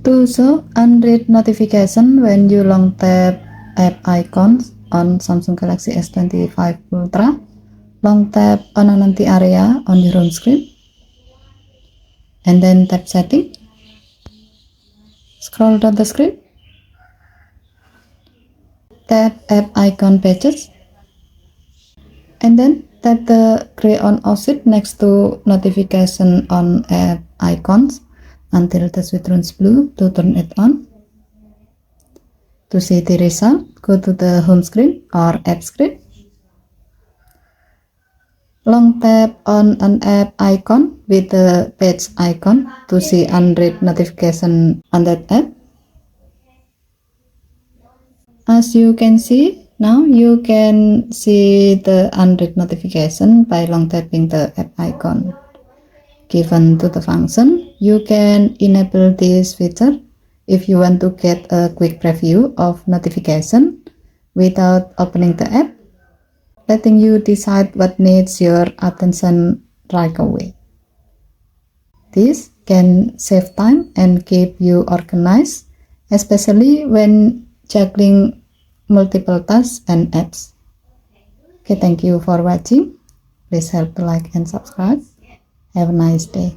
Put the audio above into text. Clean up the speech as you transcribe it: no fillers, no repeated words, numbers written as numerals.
To show unread notification when you long tap app icons on Samsung Galaxy S25 Ultra, long tap on an empty area on your home screen, and then tap setting. Scroll down the screen, tap app icon pages, and then tap the gray on offset next to notification on app icons until the switch turns blue to turn it on. To see the result, go to the home screen or app screen. Long tap on an app icon with the page icon to see unread notification on that app. As you can see, now you can see the unread notification by long tapping the app icon. Given to the function, you can enable this feature if you want to get a quick preview of notification without opening the app, letting you decide what needs your attention right away. This can save time and keep you organized, especially when juggling multiple tasks and apps. Okay, thank you for watching. Please help to like and subscribe. Have a nice day.